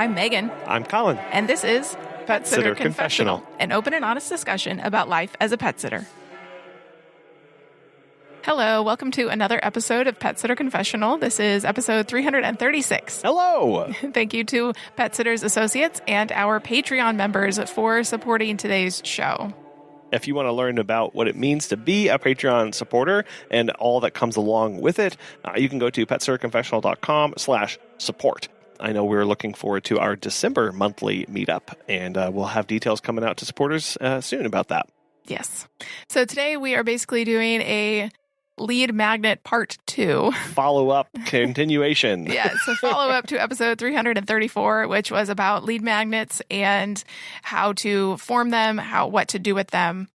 I'm Megan. I'm Colin. And this is Pet Sitter Confessional, an open and honest discussion about life as a pet sitter. Hello, welcome to another episode of Pet Sitter Confessional. This is episode 336. Hello. Thank you to Pet Sitters Associates and our Patreon members for supporting today's show. If you want to learn about what it means to be a Patreon supporter and all that comes along with it, you can go to petsitterconfessional.com/support. I know we're looking forward to our December monthly meetup, and we'll have details coming out to supporters soon about that. Yes. So today we are basically doing a lead magnet part 2. Follow-up continuation. Yes, a follow-up to episode 334, which was about lead magnets and how to form them, what to do with them.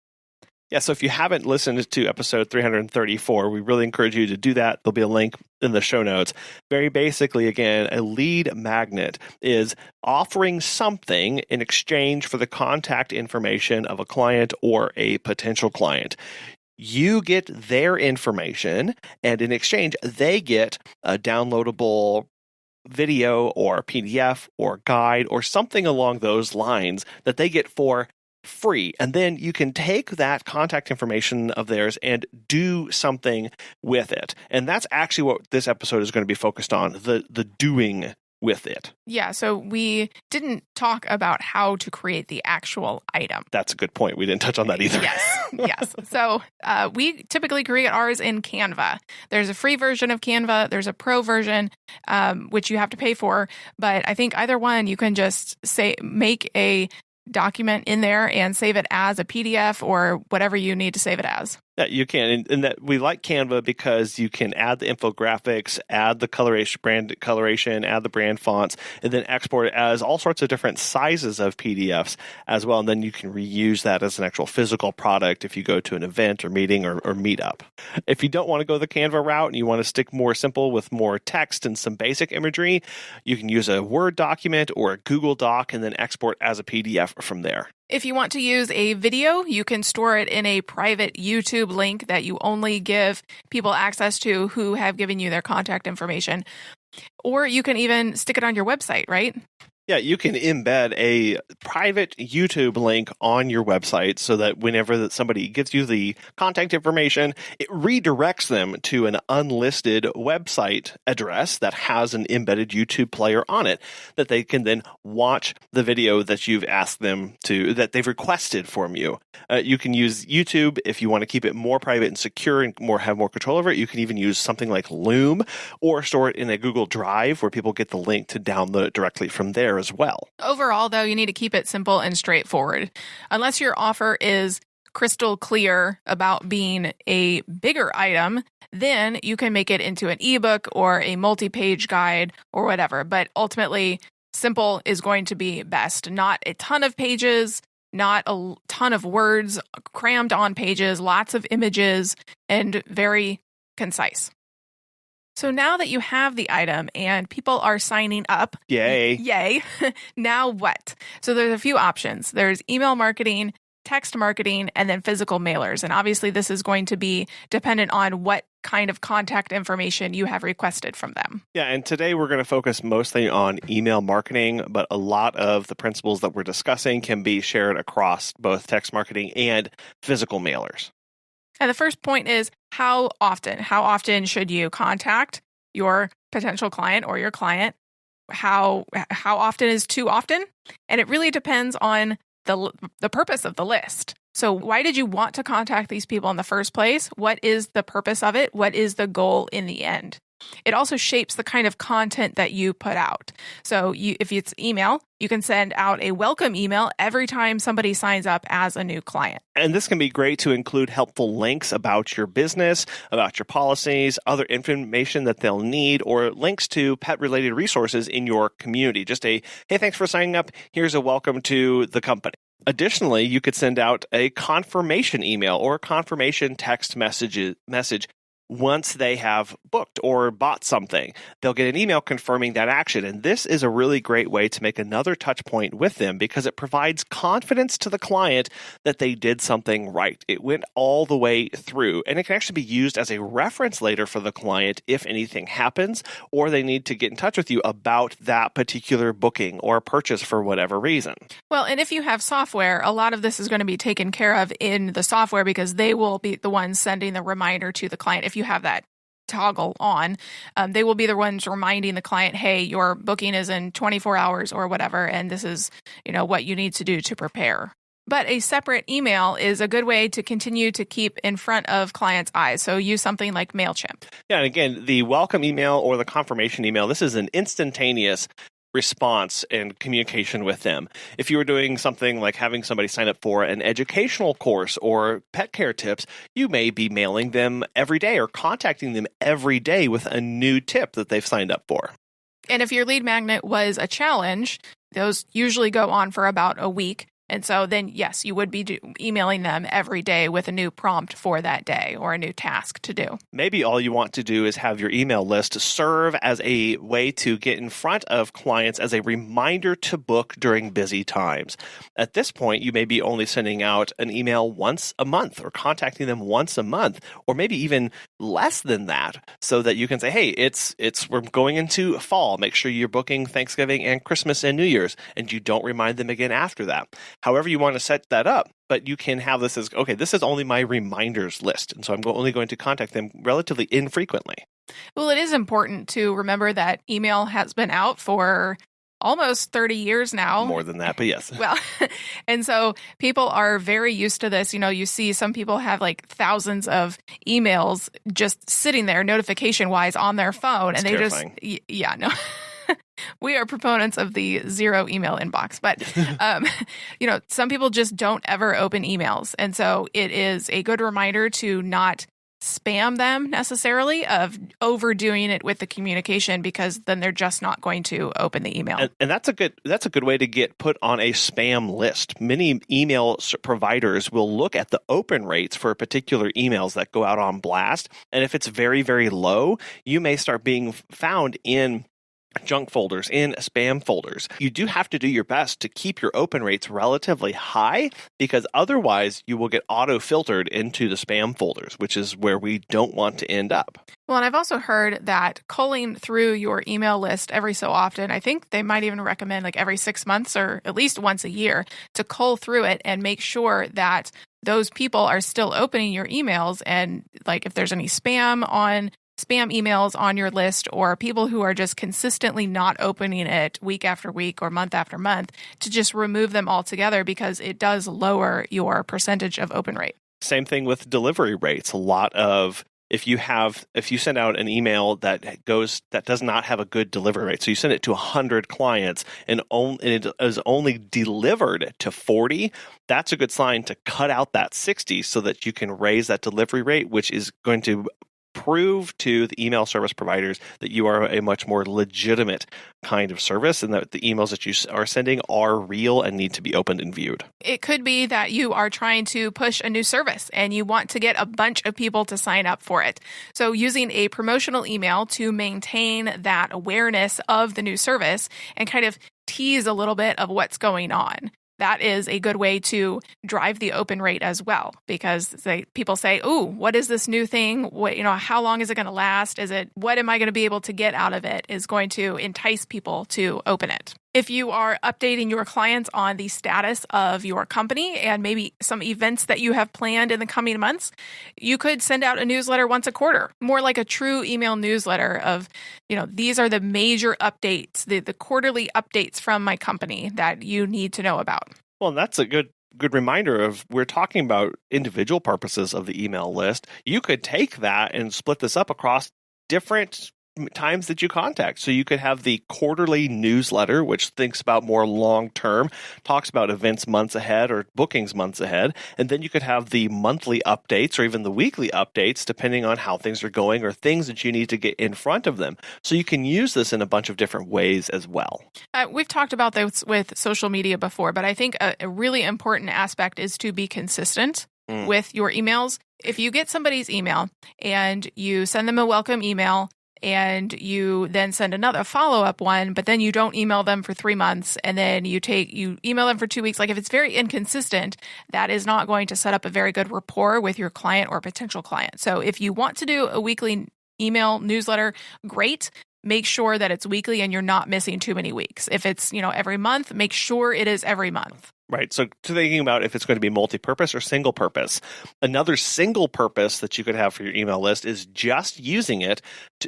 Yeah, so if you haven't listened to episode 334, we really encourage you to do that. There'll be a link in the show notes. Very basically, again, a lead magnet is offering something in exchange for the contact information of a client or a potential client. You get their information, and in exchange, they get a downloadable video or PDF or guide or something along those lines that they get for free. And then you can take that contact information of theirs and do something with it. And that's actually what this episode is going to be focused on, the doing with it. Yeah, so we didn't talk about how to create the actual item. That's a good point. We didn't touch on that either. Yes. So we typically create ours in Canva. There's a free version of Canva. There's a pro version, which you have to pay for. But I think either one, you can just make a document in there and save it as a PDF or whatever you need to save it as. Yeah, you can. And that we like Canva because you can add the infographics, add the brand coloration, add the brand fonts, and then export it as all sorts of different sizes of PDFs as well. And then you can reuse that as an actual physical product if you go to an event or meeting or meetup. If you don't want to go the Canva route and you want to stick more simple with more text and some basic imagery, you can use a Word document or a Google Doc and then export as a PDF from there. If you want to use a video, you can store it in a private YouTube link that you only give people access to who have given you their contact information. Or you can even stick it on your website, right? Yeah, you can embed a private YouTube link on your website so that whenever somebody gives you the contact information, it redirects them to an unlisted website address that has an embedded YouTube player on it that they can then watch the video that you've asked them to, that they've requested from you. You can use YouTube if you want to keep it more private and secure and have more control over it. You can even use something like Loom or store it in a Google Drive where people get the link to download it directly from there as well. Overall, though, you need to keep it simple and straightforward. Unless your offer is crystal clear about being a bigger item, then you can make it into an ebook or a multi-page guide or whatever. But ultimately, simple is going to be best. Not a ton of pages, not a ton of words crammed on pages, lots of images, and very concise. So now that you have the item and people are signing up, yay, now what? So there's a few options. There's email marketing, text marketing, and then physical mailers. And obviously this is going to be dependent on what kind of contact information you have requested from them. Yeah, and today we're going to focus mostly on email marketing, but a lot of the principles that we're discussing can be shared across both text marketing and physical mailers. And the first point is how often? How often should you contact your potential client or your client? How often is too often? And it really depends on the purpose of the list. So why did you want to contact these people in the first place? What is the purpose of it? What is the goal in the end? It also shapes the kind of content that you put out. So if it's email, you can send out a welcome email every time somebody signs up as a new client. And this can be great to include helpful links about your business, about your policies, other information that they'll need, or links to pet-related resources in your community. Just hey, thanks for signing up. Here's a welcome to the company. Additionally, you could send out a confirmation email or a confirmation text message once they have booked or bought something. They'll get an email confirming that action. And this is a really great way to make another touch point with them because it provides confidence to the client that they did something right. It went all the way through, and it can actually be used as a reference later for the client if anything happens or they need to get in touch with you about that particular booking or purchase for whatever reason. Well, and if you have software, a lot of this is going to be taken care of in the software because they will be the ones sending the reminder to the client. If you have that toggle on, they will be the ones reminding the client, hey, your booking is in 24 hours or whatever, and this is, what you need to do to prepare. But a separate email is a good way to continue to keep in front of clients' eyes. So use something like MailChimp. Yeah, and again, the welcome email or the confirmation email, this is an instantaneous response and communication with them. If you were doing something like having somebody sign up for an educational course or pet care tips, you may be mailing them every day or contacting them every day with a new tip that they've signed up for. And if your lead magnet was a challenge, those usually go on for about a week. And so then, yes, you would be emailing them every day with a new prompt for that day or a new task to do. Maybe all you want to do is have your email list serve as a way to get in front of clients as a reminder to book during busy times. At this point, you may be only sending out an email once a month or contacting them once a month, or maybe even less than that, so that you can say, hey, we're going into fall. Make sure you're booking Thanksgiving and Christmas and New Year's, and you don't remind them again after that. However you want to set that up, but you can have this as, okay, this is only my reminders list, and so I'm only going to contact them relatively infrequently. Well, it is important to remember that email has been out for almost 30 years now. More than that, but yes. Well, and so people are very used to this. You see some people have like thousands of emails just sitting there notification-wise on their phone. It's and they terrifying. No. We are proponents of the zero email inbox, but some people just don't ever open emails. And so it is a good reminder to not spam them necessarily, of overdoing it with the communication, because then they're just not going to open the email. And that's a good way to get put on a spam list. Many email providers will look at the open rates for particular emails that go out on blast. And if it's very, very low, you may start being found in junk folders, in spam folders. You do have to do your best to keep your open rates relatively high, because otherwise you will get auto-filtered into the spam folders, which is where we don't want to end up. Well, and I've also heard that culling through your email list every so often, I think they might even recommend like every 6 months or at least once a year, to cull through it and make sure that those people are still opening your emails. And like if there's any spam emails on your list, or people who are just consistently not opening it week after week or month after month, to just remove them altogether, because it does lower your percentage of open rate. Same thing with delivery rates. A lot of if you send out an email that does not have a good delivery rate, so you send it to 100 clients and it is only delivered to 40, that's a good sign to cut out that 60 so that you can raise that delivery rate, which is going to prove to the email service providers that you are a much more legitimate kind of service, and that the emails that you are sending are real and need to be opened and viewed. It could be that you are trying to push a new service and you want to get a bunch of people to sign up for it. So using a promotional email to maintain that awareness of the new service and kind of tease a little bit of what's going on. That is a good way to drive the open rate as well, because people say, "Ooh, what is this new thing? How long is it going to last? What am I going to be able to get out of it?" is going to entice people to open it. If you are updating your clients on the status of your company and maybe some events that you have planned in the coming months, you could send out a newsletter once a quarter, more like a true email newsletter of, these are the major updates, the quarterly updates from my company that you need to know about. Well, that's a good reminder of, we're talking about individual purposes of the email list. You could take that and split this up across different times that you contact. So you could have the quarterly newsletter, which thinks about more long-term, talks about events months ahead or bookings months ahead. And then you could have the monthly updates or even the weekly updates, depending on how things are going or things that you need to get in front of them. So you can use this in a bunch of different ways as well. We've talked about this with social media before, but I think a really important aspect is to be consistent with your emails. if you get somebody's email and you send them a welcome email and you then send another follow-up one, but then you don't email them for 3 months and then you email them for 2 weeks, like if it's very inconsistent, that is not going to set up a very good rapport with your client or potential client. So if you want to do a weekly email newsletter, great. Make sure that it's weekly and you're not missing too many weeks. If it's, every month, make sure it is every month. Right. So thinking about if it's going to be multi-purpose or single purpose. Another single purpose that you could have for your email list is just using it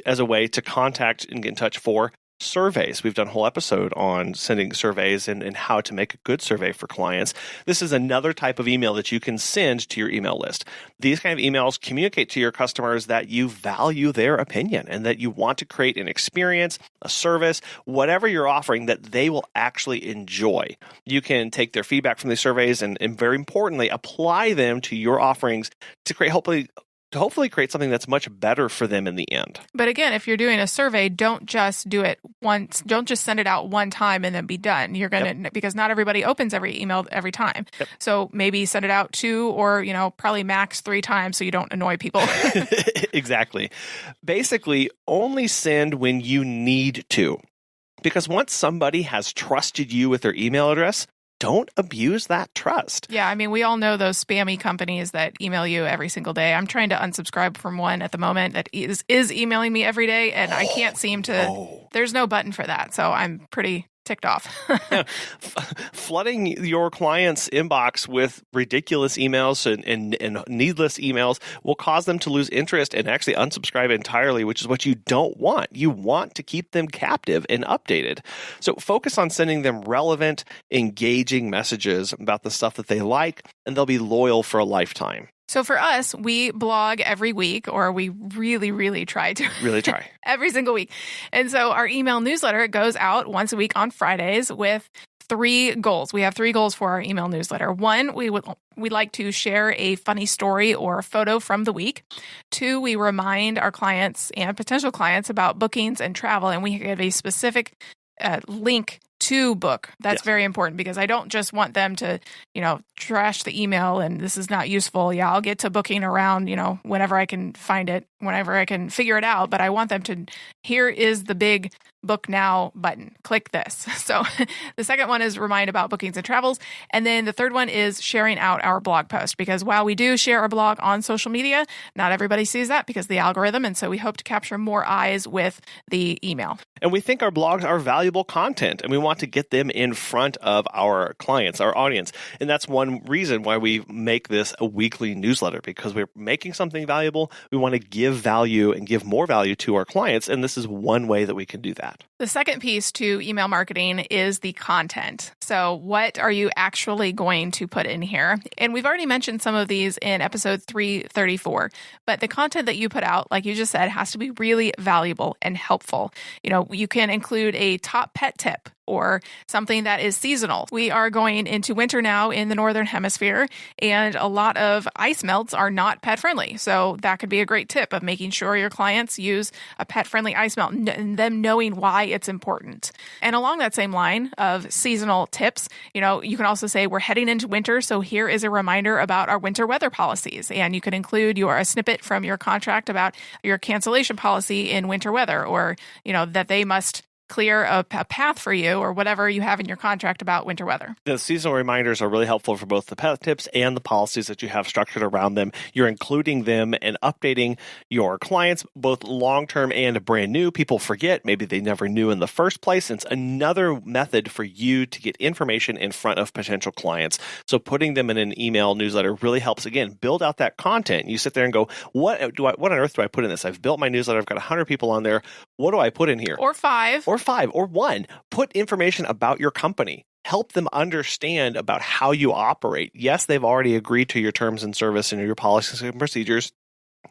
as a way to contact and get in touch for surveys. We've done a whole episode on sending surveys and how to make a good survey for clients. This is another type of email that you can send to your email list. These kind of emails communicate to your customers that you value their opinion and that you want to create an experience, a service, whatever you're offering that they will actually enjoy. You can take their feedback from these surveys and very importantly, apply them to your offerings to hopefully create something that's much better for them in the end. But again, if you're doing a survey, don't just do it once. Don't just send it out one time and then be done. You're going to, because not everybody opens every email every time. Yep. So maybe send it out 2 or, probably max 3 times so you don't annoy people. Exactly. Basically, only send when you need to. Because once somebody has trusted you with their email address, don't abuse that trust. Yeah, I mean, we all know those spammy companies that email you every single day. I'm trying to unsubscribe from one at the moment that is emailing me every day, and I can't seem to. There's no button for that, so I'm pretty ticked off. Yeah. Flooding your client's inbox with ridiculous emails and needless emails will cause them to lose interest and actually unsubscribe entirely, which is what you don't want. You want to keep them captive and updated. So focus on sending them relevant, engaging messages about the stuff that they like, and they'll be loyal for a lifetime. So for us, we blog every week, or we really, really try to. Really try. Every single week. And so our email newsletter goes out once a week on Fridays with 3 goals. We have 3 goals for our email newsletter. 1, we like to share a funny story or a photo from the week. 2, we remind our clients and potential clients about bookings and travel, and we give a specific link to book. That's very important because I don't just want them to, trash the email and this is not useful. Yeah, I'll get to booking around, whenever I can find it, whenever I can figure it out. But I want them to, here is the big book now button. Click this. So the second one is remind about bookings and travels. And then the third one is sharing out our blog post, because while we do share our blog on social media, not everybody sees that because of the algorithm. And so we hope to capture more eyes with the email. And we think our blogs are valuable content and we want to get them in front of our clients, our audience. And that's one reason why we make this a weekly newsletter, because we're making something valuable. We want to give value and give more value to our clients. And this is one way that we can do that. The second piece to email marketing is the content. So what are you actually going to put in here? And we've already mentioned some of these in episode 334, but the content that you put out, like you just said, has to be really valuable and helpful. You can include a top pet tip or something that is seasonal. We are going into winter now in the Northern Hemisphere, and a lot of ice melts are not pet friendly. So that could be a great tip of making sure your clients use a pet friendly ice melt and them knowing why it's important. And along that same line of seasonal tips, you can also say we're heading into winter, so here is a reminder about our winter weather policies. And you could include a snippet from your contract about your cancellation policy in winter weather, or that they must clear a path for you or whatever you have in your contract about winter weather. The seasonal reminders are really helpful for both the pet tips and the policies that you have structured around them. You're including them and updating your clients, both long-term and brand new. People forget, maybe they never knew in the first place. It's another method for you to get information in front of potential clients. So putting them in an email newsletter really helps, again, build out that content. You sit there and go, what on earth do I put in this? I've built my newsletter. I've got 100 people on there. What do I put in here? Or 5. Or 5 or 1. Put information about your company. Help them understand about how you operate. Yes, they've already agreed to your terms and service and your policies and procedures.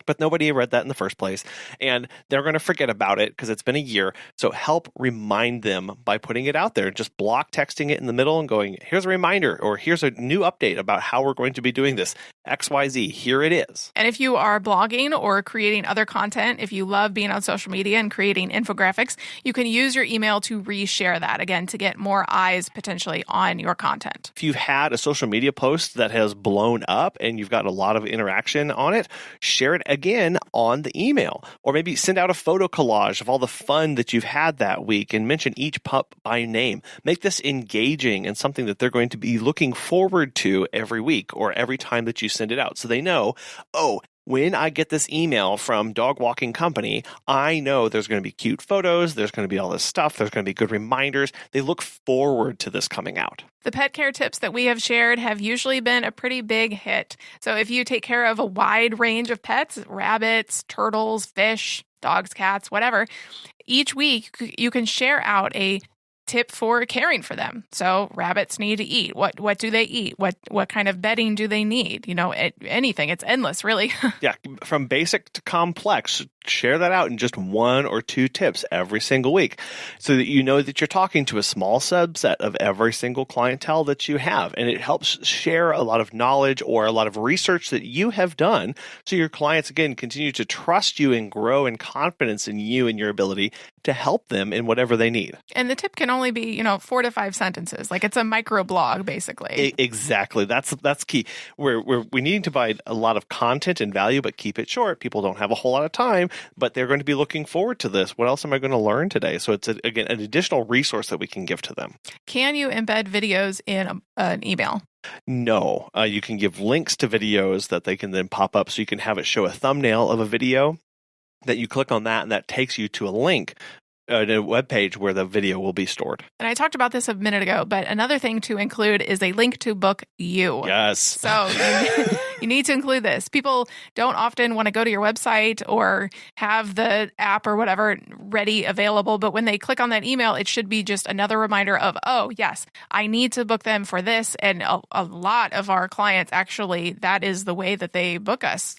But nobody read that in the first place, and they're going to forget about it because it's been a year. So help remind them by putting it out there. Just block texting it in the middle and going, here's a reminder, or here's a new update about how we're going to be doing this. XYZ, here it is. And if you are blogging or creating other content, if you love being on social media and creating infographics, you can use your email to reshare that, again, to get more eyes potentially on your content. If you've had a social media post that has blown up and you've got a lot of interaction on it, share it again on the email, or maybe send out a photo collage of all the fun that you've had that week and mention each pup by name. Make this engaging and something that they're going to be looking forward to every week or every time that you send it out, so they know, oh, when I get this email from Dog Walking Company, I know there's going to be cute photos, there's going to be all this stuff, there's going to be good reminders. They look forward to this coming out. The pet care tips that we have shared have usually been a pretty big hit. So if you take care of a wide range of pets, rabbits, turtles, fish, dogs, cats, whatever, each week you can share out a tip for caring for them. So rabbits need to eat. What do they eat? What kind of bedding do they need? Anything. It's endless, really. Yeah, from basic to complex. Share that out in just 1 or 2 tips every single week so that you know that you're talking to a small subset of every single clientele that you have. And it helps share a lot of knowledge or a lot of research that you have done so your clients, again, continue to trust you and grow in confidence in you and your ability to help them in whatever they need. And the tip can only be, 4 to 5 sentences. Like it's a micro blog, basically. Exactly. That's key. We need to provide a lot of content and value, but keep it short. People don't have a whole lot of time, but they're going to be looking forward to this. What else am I going to learn today? So it's, again, an additional resource that we can give to them. Can you embed videos in an email? No. You can give links to videos that they can then pop up, so you can have it show a thumbnail of a video that you click on that, and that takes you to a link a web page where the video will be stored. And I talked about this a minute ago, but another thing to include is a link to book you. Yes. So you need to include this. People don't often want to go to your website or have the app or whatever ready, available, but when they click on that email, it should be just another reminder of, oh, yes, I need to book them for this. And a lot of our clients, actually, that is the way that they book us.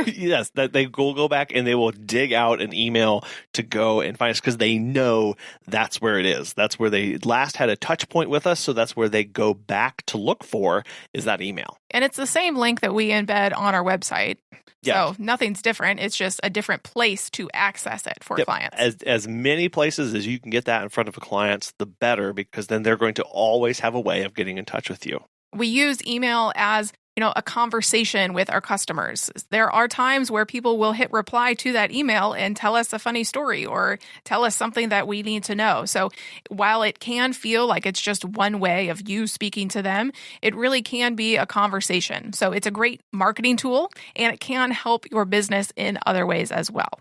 Yes, that they will go back and they will dig out an email to go and find us because they know that's where it is. That's where they last had a touch point with us. So that's where they go back to look for, is that email. And it's the same link that we embed on our website. Yeah. So nothing's different. It's just a different place to access it for clients. As many places as you can get that in front of a client, the better, because then they're going to always have a way of getting in touch with you. We use email as a conversation with our customers. There are times where people will hit reply to that email and tell us a funny story or tell us something that we need to know. So while it can feel like it's just one way of you speaking to them, it really can be a conversation. So it's a great marketing tool, and it can help your business in other ways as well.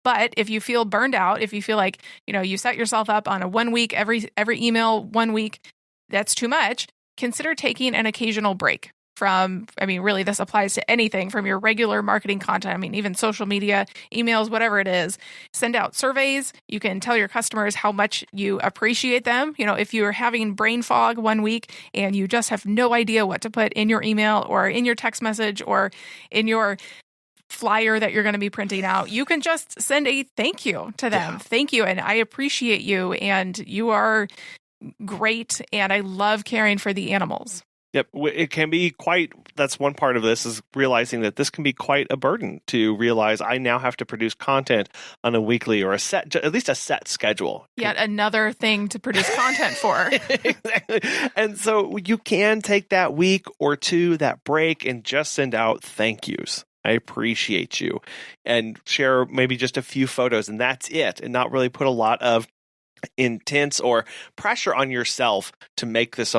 But if you feel burned out, if you feel like, you set yourself up on a 1 week, every email 1 week, that's too much, consider taking an occasional break from, really this applies to anything from your regular marketing content. Even social media, emails, whatever it is. Send out surveys. You can tell your customers how much you appreciate them. If you're having brain fog 1 week and you just have no idea what to put in your email or in your text message or in your flyer that you're going to be printing out, you can just send a thank you to them. Yeah. Thank you. And I appreciate you. And you are great. And I love caring for the animals. Yep. It can be that's one part of this, is realizing that this can be quite a burden to realize I now have to produce content on a weekly or at least a set schedule. Yet another thing to produce content for. Exactly. And so you can take that week or two, that break, and just send out thank yous. I appreciate you, and share maybe just a few photos, and that's it, and not really put a lot of intense or pressure on yourself to make this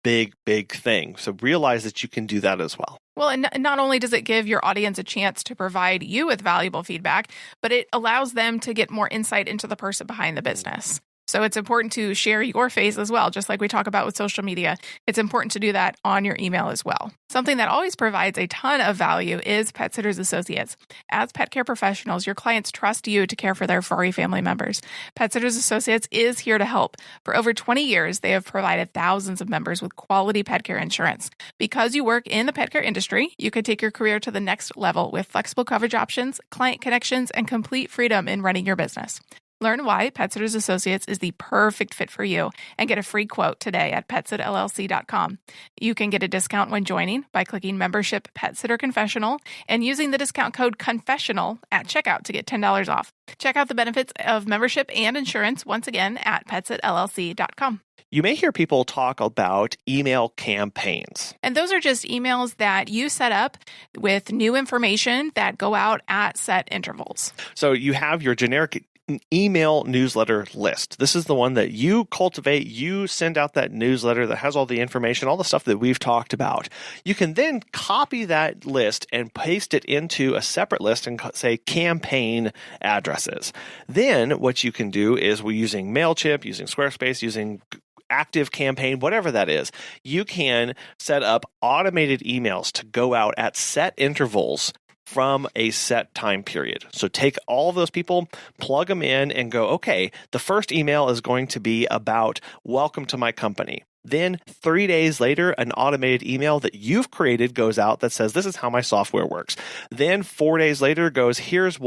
big thing. So realize that you can do that as well. Well, and not only does it give your audience a chance to provide you with valuable feedback, but it allows them to get more insight into the person behind the business. So it's important to share your face as well, just like we talk about with social media. It's important to do that on your email as well. Something that always provides a ton of value is Pet Sitters Associates. As pet care professionals, your clients trust you to care for their furry family members. Pet Sitters Associates is here to help. For over 20 years, they have provided thousands of members with quality pet care insurance. Because you work in the pet care industry, you can take your career to the next level with flexible coverage options, client connections, and complete freedom in running your business. Learn why Pet Sitters Associates is the perfect fit for you and get a free quote today at petsitllc.com. You can get a discount when joining by clicking Membership Pet Sitter Confessional and using the discount code Confessional at checkout to get $10 off. Check out the benefits of membership and insurance once again at petsitllc.com. You may hear people talk about email campaigns. And those are just emails that you set up with new information that go out at set intervals. So you have your generic email newsletter list. This is the one that you cultivate. You send out that newsletter that has all the information, all the stuff that we've talked about. You can then copy that list and paste it into a separate list and say campaign addresses. Then what you can do is we're using MailChimp, using Squarespace, using Active Campaign, whatever that is, you can set up automated emails to go out at set intervals from a set time period. So take all of those people, plug them in and go, okay, the first email is going to be about welcome to my company. Then 3 days later, an automated email that you've created goes out that says, this is how my software works. Then 4 days later goes, here's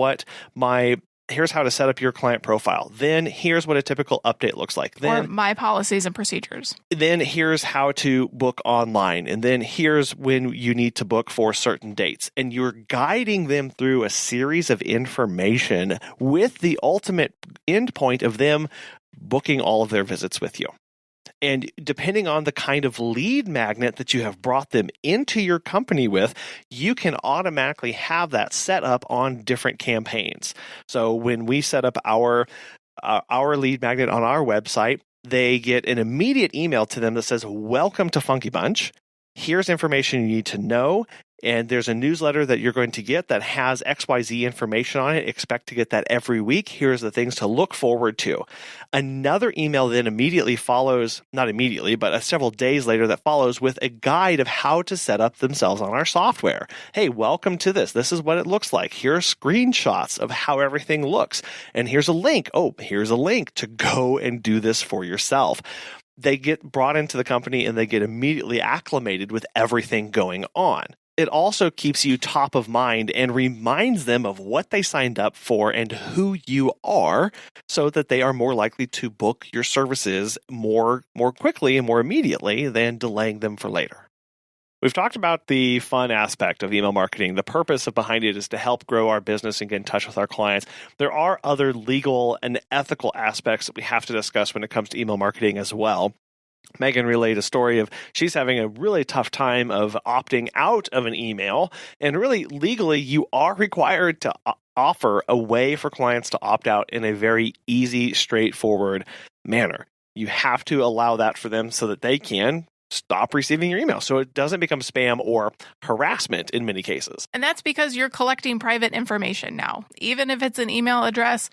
how to set up your client profile. Then here's what a typical update looks like. Then or my policies and procedures. Then here's how to book online. And then here's when you need to book for certain dates. And you're guiding them through a series of information with the ultimate endpoint of them booking all of their visits with you. And depending on the kind of lead magnet that you have brought them into your company with, you can automatically have that set up on different campaigns. So when we set up our lead magnet on our website, they get an immediate email to them that says, welcome to Funky Bunch. Here's information you need to know. And there's a newsletter that you're going to get that has XYZ information on it. Expect to get that every week. Here's the things to look forward to. Another email then immediately follows, not immediately, but several days later that follows with a guide of how to set up themselves on our software. Hey, welcome to this. This is what it looks like. Here are screenshots of how everything looks. And here's a link. Oh, here's a link to go and do this for yourself. They get brought into the company and they get immediately acclimated with everything going on. It also keeps you top of mind and reminds them of what they signed up for and who you are so that they are more likely to book your services more quickly and more immediately than delaying them for later. We've talked about the fun aspect of email marketing. The purpose behind it is to help grow our business and get in touch with our clients. There are other legal and ethical aspects that we have to discuss when it comes to email marketing as well. Megan relayed a story of she's having a really tough time of opting out of an email. And really, legally, you are required to offer a way for clients to opt out in a very easy, straightforward manner. You have to allow that for them so that they can stop receiving your email so it doesn't become spam or harassment in many cases. And that's because you're collecting private information now. Even if it's an email address,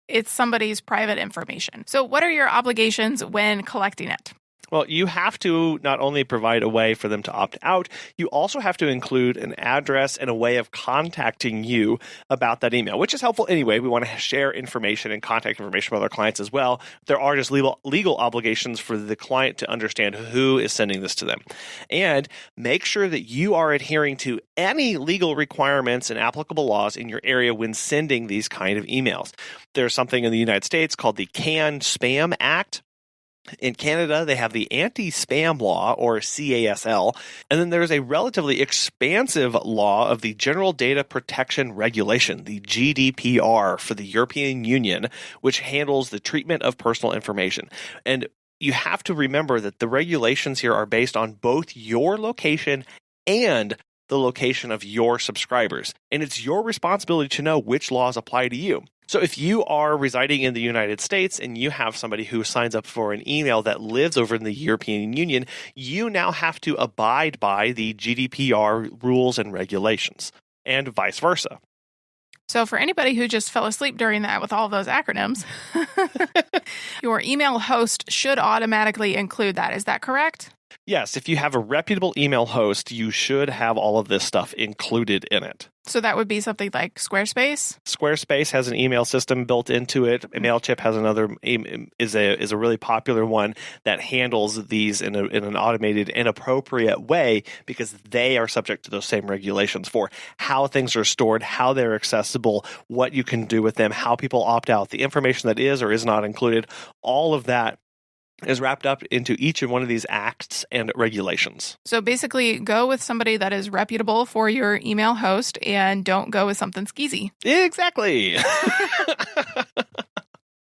it's somebody's private information. So what are your obligations when collecting it? Well, you have to not only provide a way for them to opt out, you also have to include an address and a way of contacting you about that email, which is helpful anyway. We want to share information and contact information with our clients as well. There are just legal obligations for the client to understand who is sending this to them. And make sure that you are adhering to any legal requirements and applicable laws in your area when sending these kind of emails. There's something in the United States called the Can-Spam Act. In Canada, they have the Anti-Spam Law, or CASL, and then there's a relatively expansive law of the General Data Protection Regulation, the GDPR, for the European Union, which handles the treatment of personal information. And you have to remember that the regulations here are based on both your location and the location of your subscribers, and it's your responsibility to know which laws apply to you. So if you are residing in the United States and you have somebody who signs up for an email that lives over in the European Union, you now have to abide by the GDPR rules and regulations, and vice versa. So for anybody who just fell asleep during that with all those acronyms, your email host should automatically include that. Is that correct? Yes, if you have a reputable email host, you should have all of this stuff included in it. So that would be something like Squarespace? Squarespace has an email system built into it. MailChimp has another, is a really popular one that handles these in an automated and appropriate way because they are subject to those same regulations for how things are stored, how they're accessible, what you can do with them, how people opt out, the information that is or is not included. All of that is wrapped up into each and one of these acts and regulations. So basically, go with somebody that is reputable for your email host and don't go with something skeezy. Exactly.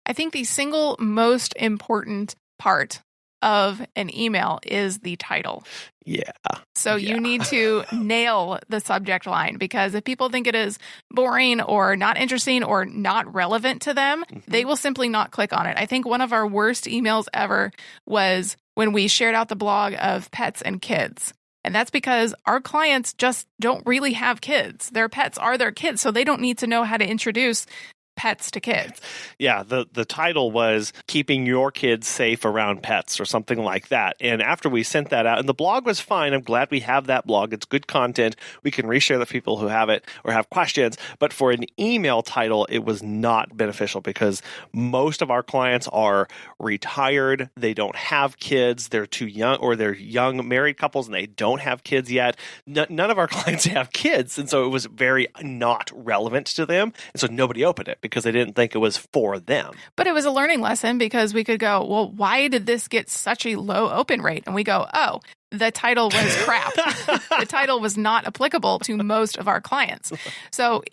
I think the single most important part of an email is the title. Yeah. So you need to nail the subject line, because if people think it is boring or not interesting or not relevant to them, they will simply not click on it. I think one of our worst emails ever was when we shared out the blog of pets and kids. And that's because our clients just don't really have kids. Their pets are their kids, so they don't need to know how to introduce pets to kids. Yeah, the title was Keeping Your Kids Safe Around Pets or something like that. And after we sent that out, and the blog was fine. I'm glad we have that blog. It's good content. We can reshare the people who have it or have questions. But for an email title, it was not beneficial because most of our clients are retired. They don't have kids. They're too young, or they're young married couples and they don't have kids yet. None of our clients have kids. And so it was very not relevant to them. And so nobody opened it, because they didn't think it was for them. But it was a learning lesson, because we could go, well, why did this get such a low open rate? And we go, oh, the title was crap. The title was not applicable to most of our clients. So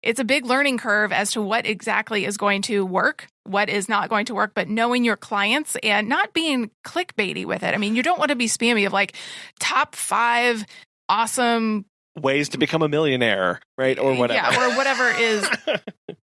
it's a big learning curve as to what exactly is going to work, what is not going to work, but knowing your clients and not being clickbaity with it. I mean, you don't want to be spammy of like top 5 awesome ways to become a millionaire, right? Or whatever. Yeah, or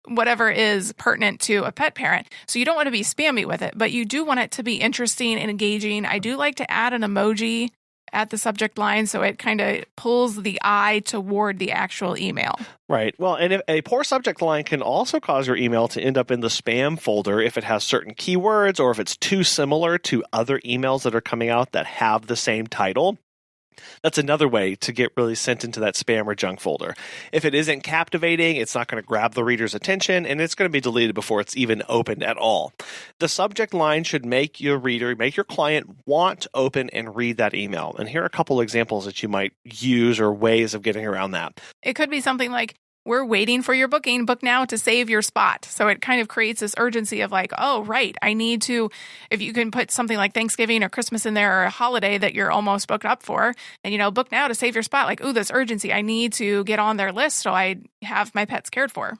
whatever is pertinent to a pet parent. So you don't want to be spammy with it, but you do want it to be interesting and engaging. I do like to add an emoji at the subject line so it kind of pulls the eye toward the actual email. Right. Well, and if a poor subject line can also cause your email to end up in the spam folder if it has certain keywords or if it's too similar to other emails that are coming out that have the same title. That's another way to get really sent into that spam or junk folder. If it isn't captivating, it's not going to grab the reader's attention, and it's going to be deleted before it's even opened at all. The subject line should make your client want to open and read that email. And here are a couple examples that you might use or ways of getting around that. It could be something like, we're waiting for your booking. Book now to save your spot. So it kind of creates this urgency of like, oh, right, I need to, if you can put something like Thanksgiving or Christmas in there or a holiday that you're almost booked up for, and, book now to save your spot. Like, ooh, this urgency. I need to get on their list so I have my pets cared for.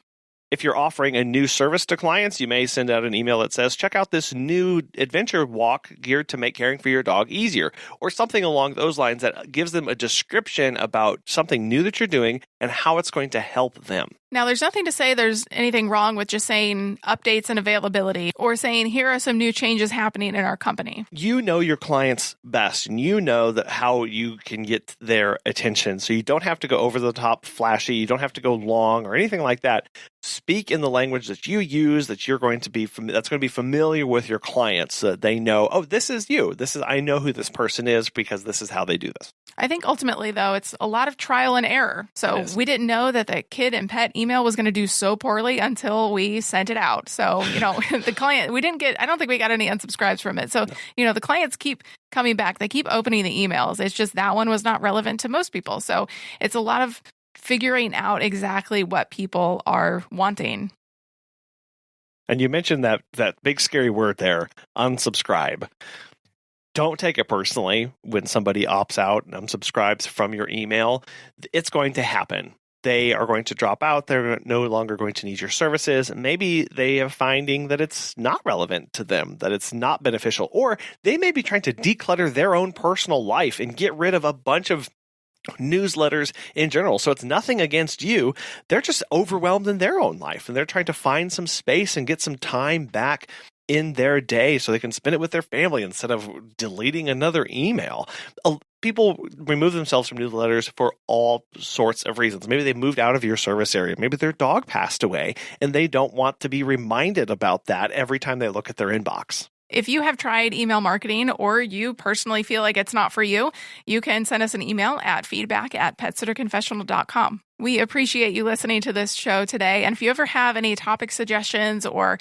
If you're offering a new service to clients, you may send out an email that says, check out this new adventure walk geared to make caring for your dog easier, or something along those lines that gives them a description about something new that you're doing and how it's going to help them. Now, there's nothing to say there's anything wrong with just saying updates and availability or saying, here are some new changes happening in our company. You know your clients best, and you know that how you can get their attention. So you don't have to go over the top flashy. You don't have to go long or anything like that. Speak in the language that you use, that's going to be familiar with your clients, so that they know, oh, this is you. I know who this person is because this is how they do this. I think ultimately, though, it's a lot of trial and error. So we didn't know that the kid and pet email was going to do so poorly until we sent it out. So, the client, I don't think we got any unsubscribes from it. So, the clients keep coming back. They keep opening the emails. It's just that one was not relevant to most people. So it's a lot of figuring out exactly what people are wanting. And you mentioned that big scary word there, unsubscribe. Don't take it personally when somebody opts out and unsubscribes from your email. It's going to happen. They are going to drop out. They're no longer going to need your services. Maybe they are finding that it's not relevant to them, that it's not beneficial, or they may be trying to declutter their own personal life and get rid of a bunch of newsletters in general. So it's nothing against you. They're just overwhelmed in their own life, and they're trying to find some space and get some time back in their day so they can spend it with their family instead of deleting another email. People remove themselves from newsletters for all sorts of reasons. Maybe they moved out of your service area. Maybe their dog passed away and they don't want to be reminded about that every time they look at their inbox. If you have tried email marketing or you personally feel like it's not for you, you can send us an email at feedback@petsitterconfessional.com. We appreciate you listening to this show today. And if you ever have any topic suggestions or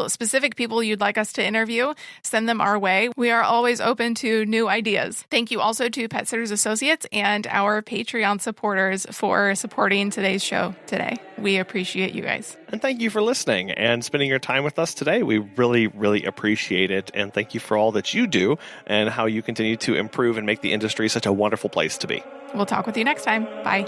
specific people you'd like us to interview, send them our way. We are always open to new ideas. Thank you also to Pet Sitters Associates and our Patreon supporters for supporting today's show today. We appreciate you guys. And thank you for listening and spending your time with us today. We really, really appreciate it. And thank you for all that you do and how you continue to improve and make the industry such a wonderful place to be. We'll talk with you next time. Bye.